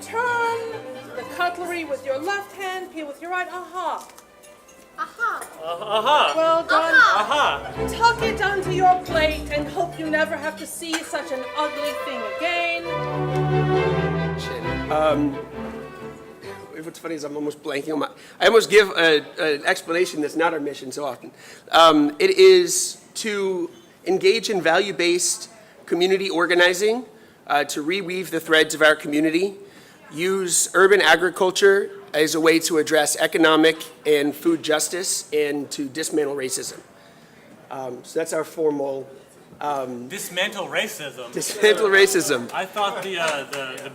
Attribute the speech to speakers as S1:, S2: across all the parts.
S1: turn the cutlery with your left hand, peel with your right. Aha.
S2: Aha.
S1: Well done.
S2: Aha.
S1: Tuck it onto your plate and hope you never have to see such an ugly thing again.
S3: What's funny is I'm almost blanking on I almost give an explanation that's not our mission so often. It is to engage in value-based community organizing, to reweave the threads of our community, use urban agriculture as a way to address economic and food justice, and to dismantle racism. So that's our formal
S2: Dismantle racism.
S3: dismantle racism.
S2: I thought the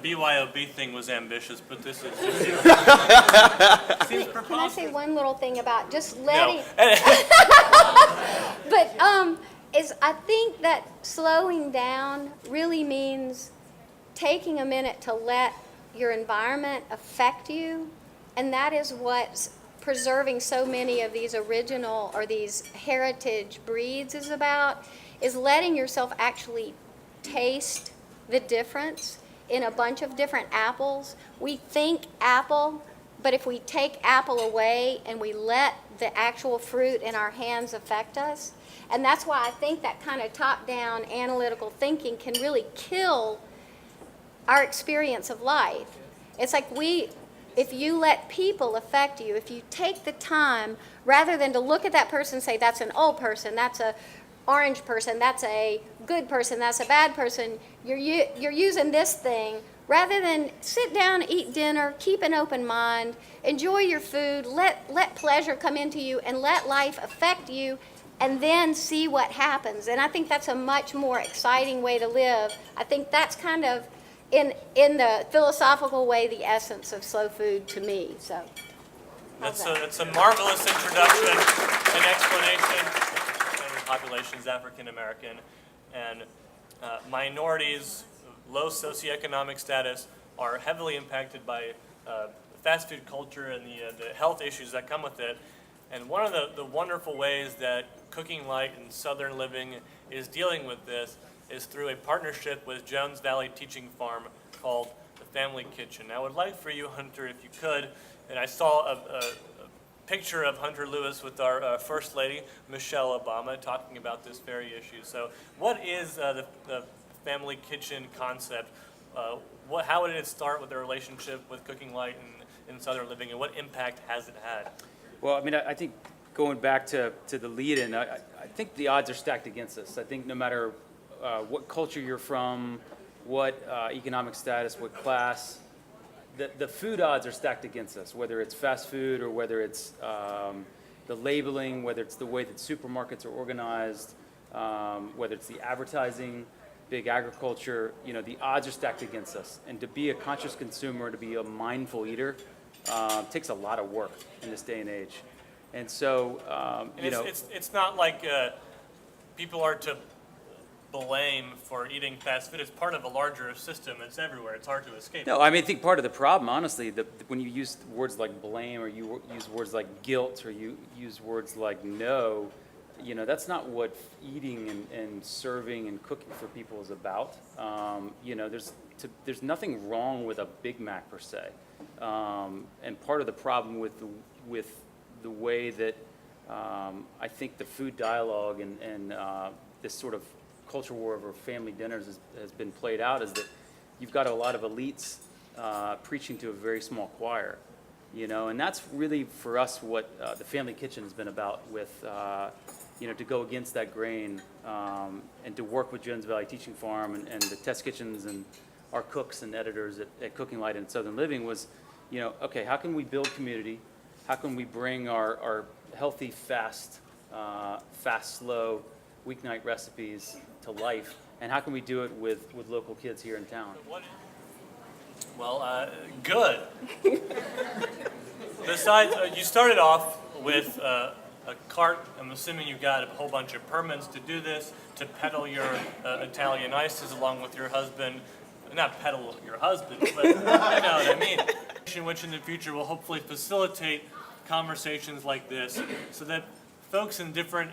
S2: BYOB thing was ambitious, but this is seems
S4: Can I say one little thing about just letting?
S2: No.
S4: But I think that slowing down really means taking a minute to let your environment affect you, and that is what's preserving so many of these original or these heritage breeds is about, is letting yourself actually taste the difference in a bunch of different apples. We think apple, but if we take apple away and we let the actual fruit in our hands affect us, and that's why I think that kind of top-down analytical thinking can really kill our experience of life. It's like if you let people affect you, if you take the time, rather than to look at that person and say, that's an old person, that's a orange person, that's a good person, that's a bad person, you're using this thing, rather than sit down, eat dinner, keep an open mind, enjoy your food, let pleasure come into you, and let life affect you, and then see what happens. And I think that's a much more exciting way to live. I think that's kind of, in the philosophical way, the essence of slow food to me. So
S2: That's a marvelous introduction and explanation. The population is African American, and minorities, low socioeconomic status, are heavily impacted by fast food culture and the health issues that come with it. And one of the wonderful ways that Cooking Light and Southern Living is dealing with this is through a partnership with Jones Valley Teaching Farm called the Family Kitchen. I would like for you, Hunter, if you could, and I saw a picture of Hunter Lewis with our First Lady, Michelle Obama, talking about this very issue. So what is the Family Kitchen concept? How did it start with the relationship with Cooking Light and Southern Living, and what impact has it had?
S5: Well, I mean, I think going back to the lead-in, I think the odds are stacked against us. I think no matter what culture you're from, what economic status, what class, the food odds are stacked against us, whether it's fast food or whether it's the labeling, whether it's the way that supermarkets are organized, whether it's the advertising, big agriculture, the odds are stacked against us. And to be a conscious consumer, to be a mindful eater, takes a lot of work in this day and age. And so,
S2: it's not like people are to blame for eating fast food. It's part of a larger system. It's everywhere. It's hard to escape.
S5: No, I mean, I think part of the problem, honestly, when you use words like blame, or you use words like guilt, or you use words like no, that's not what eating and serving and cooking for people is about. There's nothing wrong with a Big Mac per se. And part of the problem with the way that I think the food dialogue and this sort of culture war over family dinners has been played out is that you've got a lot of elites preaching to a very small choir, and that's really for us what the Family Kitchen has been about, with to go against that grain and to work with Jones Valley Teaching Farm and the test kitchens and our cooks and editors at Cooking Light and Southern Living was, okay, how can we build community? How can we bring our healthy, fast, slow, weeknight recipes to life? And how can we do it with local kids here in town?
S2: Well, good. Besides, you started off with a cart. I'm assuming you got a whole bunch of permits to do this, to peddle your Italian ices along with your husband. Not peddle your husband, but you know what I mean. Which in the future will hopefully facilitate conversations like this, so that folks in different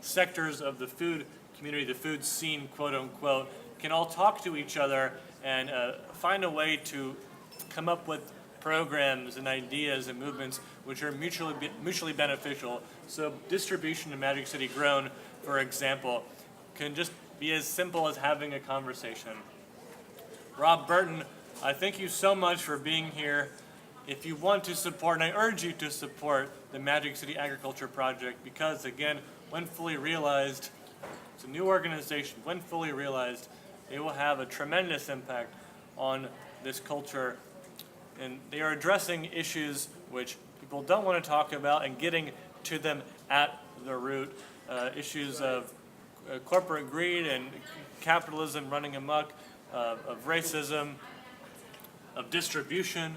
S2: sectors of the food community, the food scene, quote unquote, can all talk to each other and find a way to come up with programs and ideas and movements which are mutually beneficial. So distribution in Magic City Grown, for example, can just be as simple as having a conversation. Rob Burton, I thank you so much for being here. If you want to support, and I urge you to support the Magic City Agriculture Project, because again, when fully realized, it's a new organization. When fully realized, they will have a tremendous impact on this culture. And they are addressing issues which people don't want to talk about and getting to them at the root. Issues of corporate greed and capitalism running amok, of racism, of distribution,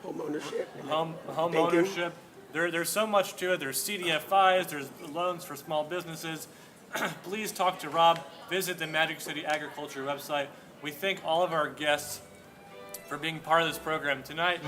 S2: home ownership. There's so much to it. There's CDFIs, there's loans for small businesses. Please talk to Rob. Visit the Magic City Agriculture website. We thank all of our guests for being part of this program tonight.